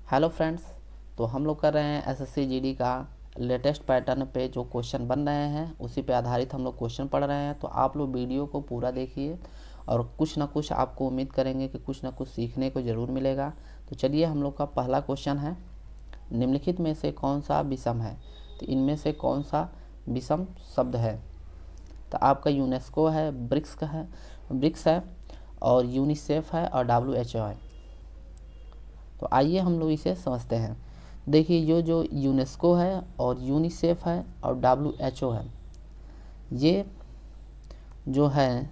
Hello friends, तो हम लोग कर रहे हैं एसएससी जीडी का लेटेस्ट पैटर्न पे जो क्वेश्चन बन रहे हैं उसी पे आधारित हम लोग क्वेश्चन पढ़ रहे हैं। तो आप लोग वीडियो को पूरा देखिए और कुछ ना कुछ आपको उम्मीद करेंगे कि कुछ ना कुछ सीखने को ज़रूर मिलेगा। तो चलिए, हम लोग का पहला क्वेश्चन है, निम्नलिखित में से कौन सा विषम है? तो इनमें से कौन सा विषम शब्द है? तो आपका यूनेस्को है, ब्रिक्स है और यूनिसेफ है और WHO है। तो आइए हम लोग इसे समझते हैं। देखिए, जो यूनेस्को है और यूनिसेफ है और WHO है, ये जो है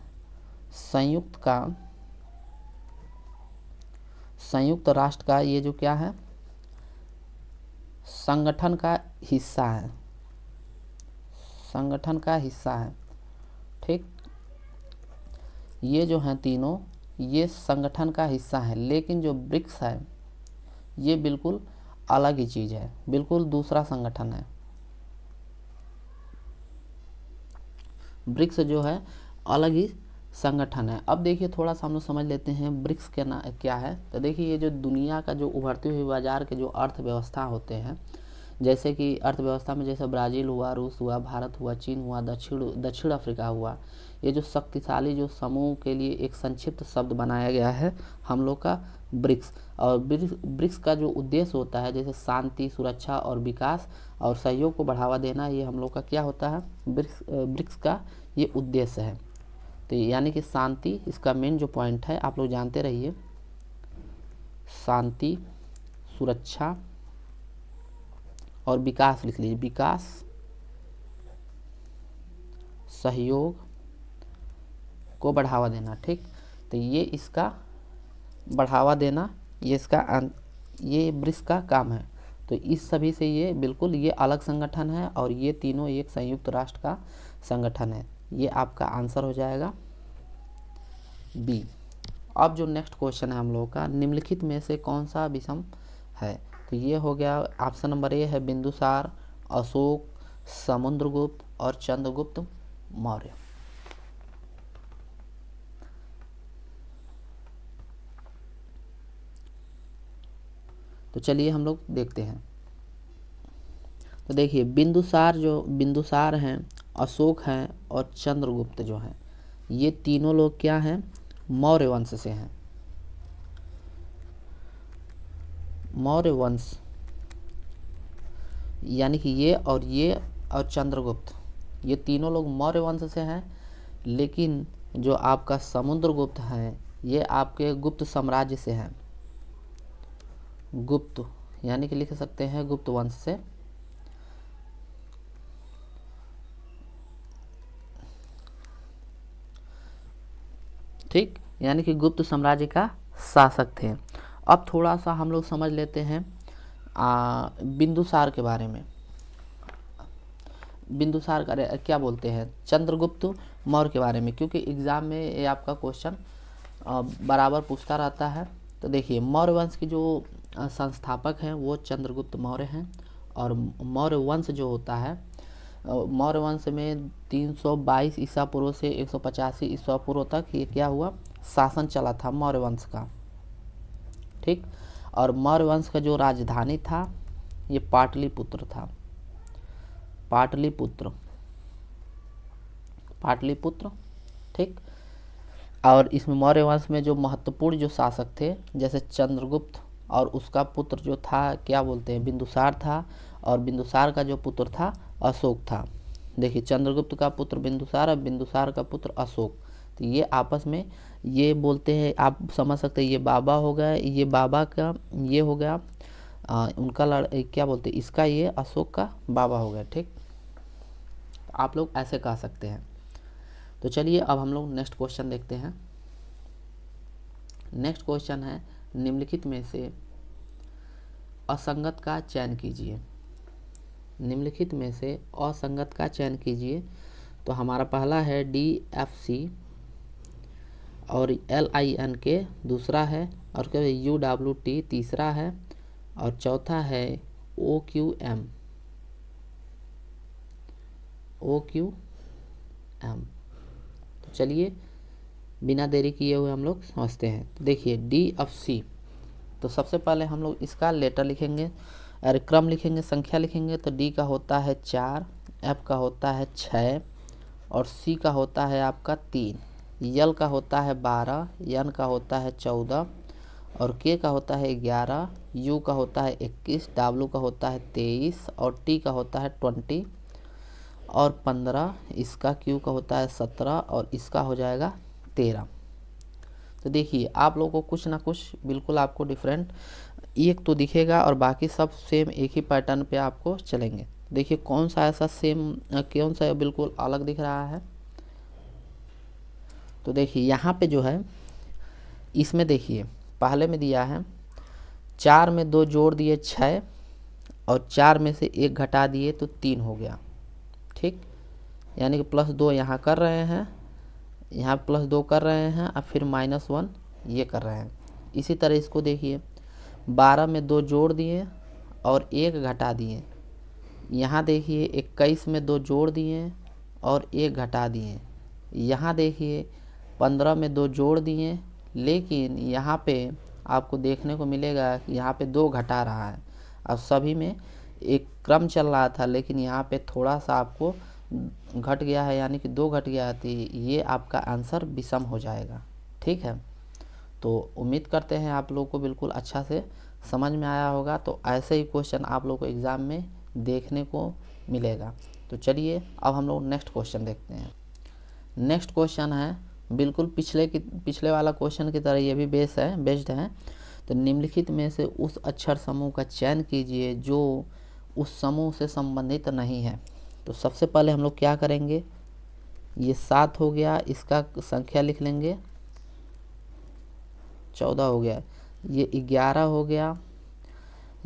संयुक्त राष्ट्र का ये जो क्या है, संगठन का हिस्सा है, संगठन का हिस्सा है। ठीक, ये जो हैं तीनों, ये संगठन का हिस्सा है। लेकिन जो ब्रिक्स है ये बिल्कुल अलग ही चीज़ है, बिल्कुल दूसरा संगठन है। ब्रिक्स जो है अलग ही संगठन है। अब देखिए, थोड़ा सा हम लोग समझ लेते हैं ब्रिक्स क्या है। तो देखिए, ये जो दुनिया का जो उभरते हुए बाजार के जो अर्थव्यवस्था होते हैं, जैसे कि अर्थव्यवस्था में जैसे ब्राज़ील हुआ, रूस हुआ, भारत हुआ, चीन हुआ, दक्षिण अफ्रीका हुआ, ये जो शक्तिशाली जो समूह के लिए एक संक्षिप्त शब्द बनाया गया है हम लोग का ब्रिक्स। और ब्रिक्स का जो उद्देश्य होता है, जैसे शांति, सुरक्षा और विकास और सहयोग को बढ़ावा देना, ये हम लोग का क्या होता है, ब्रिक्स का ये उद्देश्य है। तो यानी कि शांति इसका मेन जो पॉइंट है, आप लोग जानते रहिए, शांति, सुरक्षा और विकास लिख लीजिए, विकास, सहयोग को बढ़ावा देना। ठीक, तो ये इसका बढ़ावा देना, ये ब्रिक्स का काम है। तो इस सभी से ये बिल्कुल ये अलग संगठन है और ये तीनों एक संयुक्त राष्ट्र का संगठन है। ये आपका आंसर हो जाएगा बी। अब जो नेक्स्ट क्वेश्चन है हम लोगों का, निम्नलिखित में से कौन सा विषम है? तो ये हो गया ऑप्शन नंबर ए है बिंदुसार, अशोक, समुद्रगुप्त और चंद्रगुप्त मौर्य। तो चलिए हम लोग देखते हैं। तो देखिए, बिंदुसार हैं, अशोक हैं और चंद्रगुप्त जो हैं, ये तीनों लोग क्या हैं, मौर्य वंश से हैं। मौर्य वंश यानी कि ये और चंद्रगुप्त, ये तीनों लोग मौर्य वंश से हैं। लेकिन जो आपका समुद्रगुप्त हैं, ये आपके गुप्त साम्राज्य से हैं। गुप्त यानी कि लिख सकते हैं गुप्त वंश से। ठीक, यानी कि गुप्त साम्राज्य का शासक थे। अब थोड़ा सा हम लोग समझ लेते हैं बिंदुसार के बारे में। बिंदुसार का क्या बोलते हैं, चंद्रगुप्त मौर्य के बारे में, क्योंकि एग्ज़ाम में ये आपका क्वेश्चन बराबर पूछता रहता है। तो देखिए, मौर्य वंश की जो संस्थापक हैं वो चंद्रगुप्त मौर्य हैं। और मौर्य वंश जो होता है, मौर्य वंश में 322 ईसा पूर्व से 185 ईसा पूर्व तक ये क्या हुआ, शासन चला था मौर्य वंश का। ठीक, और मौर्य वंश का जो राजधानी था ये पाटलिपुत्र था। पाटलिपुत्र। ठीक, और इसमें मौर्य वंश में जो महत्वपूर्ण जो शासक थे, जैसे चंद्रगुप्त और उसका पुत्र जो था क्या बोलते हैं, बिंदुसार था। और बिंदुसार का जो पुत्र था अशोक था। देखिए, चंद्रगुप्त का पुत्र बिंदुसार और बिंदुसार का पुत्र अशोक। तो ये आपस में ये बोलते हैं, आप समझ सकते हैं, ये बाबा हो गया, ये बाबा का ये हो गया उनका क्या बोलते हैं, इसका ये अशोक का बाबा हो गया। ठीक, आप लोग ऐसे कह सकते हैं। तो चलिए, अब हम लोग नेक्स्ट क्वेश्चन देखते हैं। नेक्स्ट क्वेश्चन है, निम्नलिखित में से असंगत का चयन कीजिए। निम्नलिखित में से असंगत का चयन कीजिए। तो हमारा पहला है DFC और LINK दूसरा है, और क्या UWT तीसरा है, और चौथा है OQM। तो चलिए, बिना देरी किए हुए हम लोग समझते हैं। तो देखिए, DFC तो सबसे पहले हम लोग इसका लेटर लिखेंगे, अरे क्रम लिखेंगे, संख्या लिखेंगे। तो डी का होता है 4, एफ का होता है 6 और सी का होता है आपका 3, यल का होता है 12, एन का होता है 14 और के का होता है 11, यू का होता है 21, डब्ल्यू का होता है 23 और टी का होता है 20 और 15, इसका क्यू का होता है 17 और इसका हो जाएगा 13। तो देखिए आप लोगों को कुछ ना कुछ बिल्कुल आपको डिफरेंट एक तो दिखेगा और बाकी सब सेम एक ही पैटर्न पे आपको चलेंगे। देखिए कौन सा ऐसा सेम, कौन सा बिल्कुल अलग दिख रहा है। तो देखिए यहाँ पे जो है इसमें देखिए पहले में दिया है 4 में 2 जोड़ दिए 6 और 4 में से 1 घटा दिए तो 3 हो गया। ठीक, यानी कि +2 यहाँ कर रहे हैं, यहाँ +2 कर रहे हैं और फिर -1 ये कर रहे हैं। इसी तरह इसको देखिए 12 में 2 जोड़ दिए और 1 घटा दिए। यहाँ देखिए 21 में 2 जोड़ दिए और 1 घटा दिए। यहाँ देखिए 15 में 2 जोड़ दिए, लेकिन यहाँ पे आपको देखने को मिलेगा कि यहाँ पे 2 घटा रहा है। अब सभी में एक क्रम चल रहा था, लेकिन यहाँ पे थोड़ा सा आपको घट गया है, यानी कि 2 घट गया है। तो ये आपका आंसर विषम हो जाएगा। ठीक है, तो उम्मीद करते हैं आप लोगों को बिल्कुल अच्छा से समझ में आया होगा। तो ऐसे ही क्वेश्चन आप लोगों को एग्ज़ाम में देखने को मिलेगा। तो चलिए अब हम लोग नेक्स्ट क्वेश्चन देखते हैं। नेक्स्ट क्वेश्चन है बिल्कुल पिछले वाला क्वेश्चन की तरह, ये भी बेस्ड है। तो निम्नलिखित में से उस अक्षर समूह का चयन कीजिए जो उस समूह से संबंधित नहीं है। तो सबसे पहले हम लोग क्या करेंगे, ये 7 हो गया, इसका संख्या लिख लेंगे 14 हो गया, ये 11 हो गया,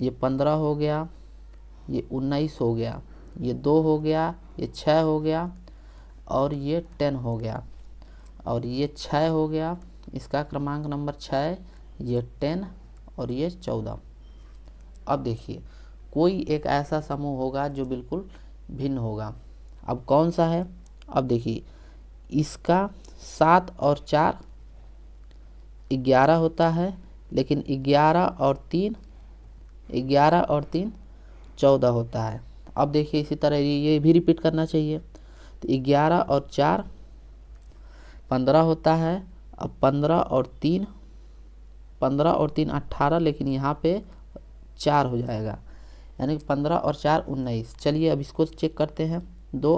ये 15 हो गया, ये 19 हो गया, ये 2 हो गया, ये 6 हो गया और ये 10 हो गया और ये 6 हो गया, इसका क्रमांक नंबर 6, ये 10 और ये 14। अब देखिए कोई एक ऐसा समूह होगा जो बिल्कुल भिन्न होगा। अब कौन सा है, अब देखिए इसका 7 और 4 11 होता है, लेकिन 11 और 3 14 होता है। अब देखिए इसी तरह ये भी रिपीट करना चाहिए। तो 11 और 4 15 होता है। अब 15 और 3 18, लेकिन यहाँ पे 4 हो जाएगा, यानी कि 15 और 4 19। चलिए अब इसको चेक करते हैं। 2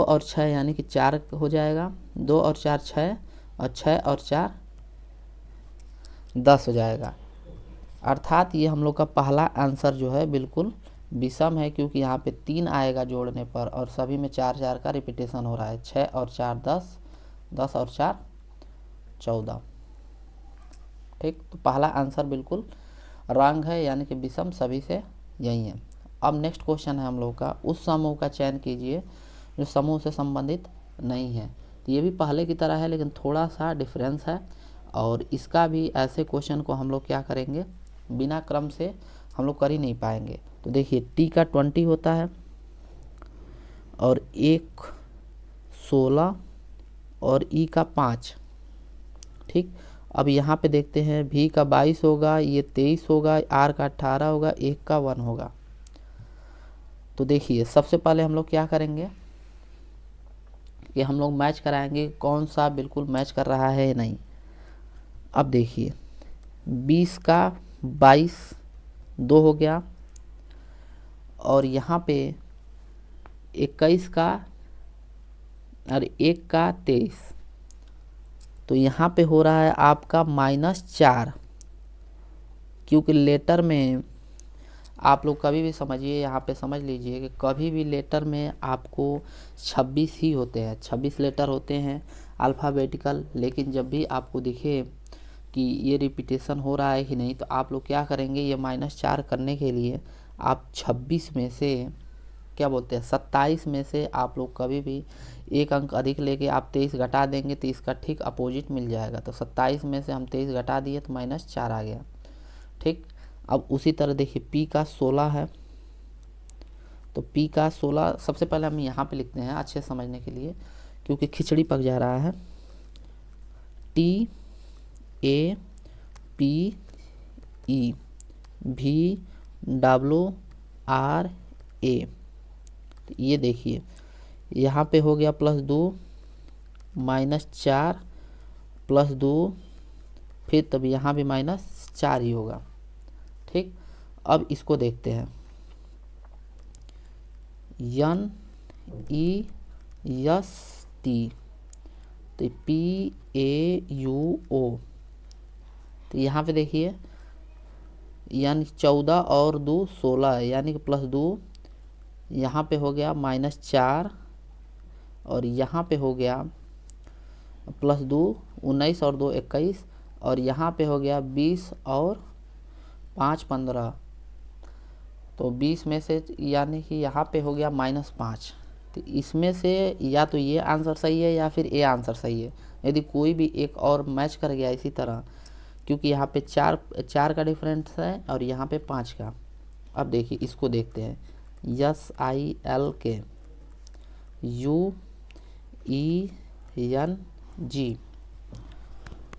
और 6 यानी कि 4 हो जाएगा। 2 और 4 6 और 6 और 4 10 हो जाएगा। अर्थात ये हम लोग का पहला आंसर जो है बिल्कुल विषम है, क्योंकि यहाँ पे 3 आएगा जोड़ने पर और सभी में 4 4 का रिपीटेशन हो रहा है। 6 और 4 10, 10 और 4 14। ठीक, तो पहला आंसर बिल्कुल रॉन्ग है, यानी कि विषम सभी से यही है। अब नेक्स्ट क्वेश्चन है हम लोग का, उस समूह का चयन कीजिए जो समूह से संबंधित नहीं है। तो ये भी पहले की तरह है, लेकिन थोड़ा सा डिफरेंस है। और इसका भी ऐसे क्वेश्चन को हम लोग क्या करेंगे, बिना क्रम से हम लोग कर ही नहीं पाएंगे। तो देखिए टी का 20 होता है और 1 16 और ई का 5। ठीक, अब यहाँ पे देखते हैं भी का 22 होगा, ये 23 होगा, आर का 18 होगा, 1 का 1 होगा। तो देखिए सबसे पहले हम लोग क्या करेंगे कि हम लोग मैच कराएंगे कौन सा बिल्कुल मैच कर रहा है या नहीं। अब देखिए 20 का 22 2 हो गया और यहाँ पे 21 का और 1 का 23, तो यहाँ पे हो रहा है आपका -4, क्योंकि लेटर में आप लोग कभी भी समझिए, यहाँ पे समझ लीजिए कि कभी भी लेटर में आपको 26 ही होते हैं, 26 लेटर होते हैं अल्फ़ाबेटिकल। लेकिन जब भी आपको दिखे कि ये रिपीटेशन हो रहा है कि नहीं, तो आप लोग क्या करेंगे, ये -4 करने के लिए आप 26 में से क्या बोलते हैं 27 में से आप लोग कभी भी एक अंक अधिक लेके आप 23 घटा देंगे तो इसका ठीक अपोजिट मिल जाएगा। तो 27 में से हम 23 घटा दिए तो -4 आ गया। ठीक, अब उसी तरह देखिए पी का 16 है, तो पी का 16 सबसे पहले हम यहाँ पे लिखते हैं अच्छे समझने के लिए, क्योंकि खिचड़ी पक जा रहा है। T A PEVRA। ये देखिए यहाँ पे हो गया +2 -4 +2, फिर तब यहाँ भी -4 ही होगा। ठीक, अब इसको देखते हैं। NEST तो PAUO, तो यहाँ पे देखिए यानी 14 और 2 16 यानी कि +2, यहाँ पे हो गया -4 और यहाँ पे हो गया +2 19 और 2 21 और यहाँ पे हो गया 20 और 5 15, तो 20 में से यानी कि यहाँ पे हो गया -5। तो इसमें से या तो ये आंसर सही है या फिर ए आंसर सही है। यदि कोई भी एक और मैच कर गया इसी तरह, क्योंकि यहाँ पे 4 का डिफरेंस है और यहाँ पे 5 का। अब देखिए इसको देखते हैं। SILKUENG,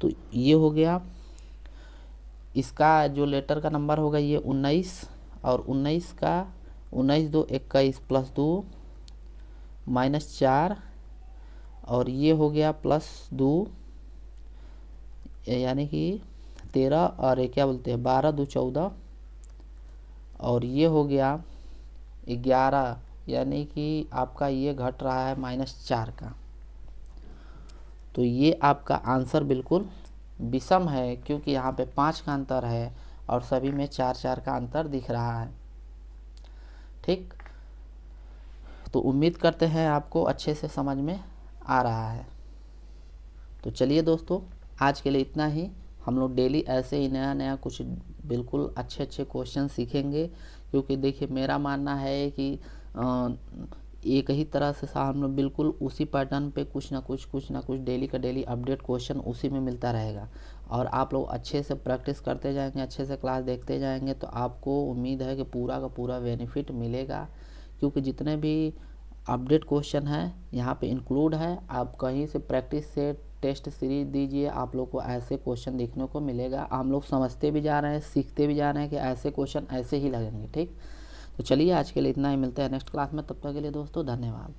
तो ये हो गया। इसका जो लेटर का नंबर होगा ये 19 और 19 का 19 2 21 +2 -4 और ये हो गया +2 यानी कि 13 और ये क्या बोलते हैं 12 2 14 और ये हो गया 11 यानी कि आपका ये घट रहा है -4 का। तो ये आपका आंसर बिल्कुल विषम है, क्योंकि यहाँ पे 5 का अंतर है और सभी में 4 का अंतर दिख रहा है। ठीक, तो उम्मीद करते हैं आपको अच्छे से समझ में आ रहा है। तो चलिए दोस्तों, आज के लिए इतना ही। हम लोग डेली ऐसे ही नया नया कुछ बिल्कुल अच्छे क्वेश्चन सीखेंगे, क्योंकि देखिए मेरा मानना है कि एक ही तरह से हम लोग बिल्कुल उसी पैटर्न पे कुछ ना कुछ डेली का डेली अपडेट क्वेश्चन उसी में मिलता रहेगा। और आप लोग अच्छे से प्रैक्टिस करते जाएंगे, अच्छे से क्लास देखते जाएंगे, तो आपको उम्मीद है कि पूरा का पूरा बेनिफिट मिलेगा, क्योंकि जितने भी अपडेट क्वेश्चन हैं यहाँ पे इंक्लूड है। आप कहीं से प्रैक्टिस से टेस्ट सीरीज दीजिए, आप लोग को ऐसे क्वेश्चन देखने को मिलेगा। हम लोग समझते भी जा रहे हैं, सीखते भी जा रहे हैं कि ऐसे क्वेश्चन ऐसे ही लगेंगे। ठीक, तो चलिए आज के लिए इतना ही, मिलते हैं नेक्स्ट क्लास में। तब तक के लिए दोस्तों धन्यवाद।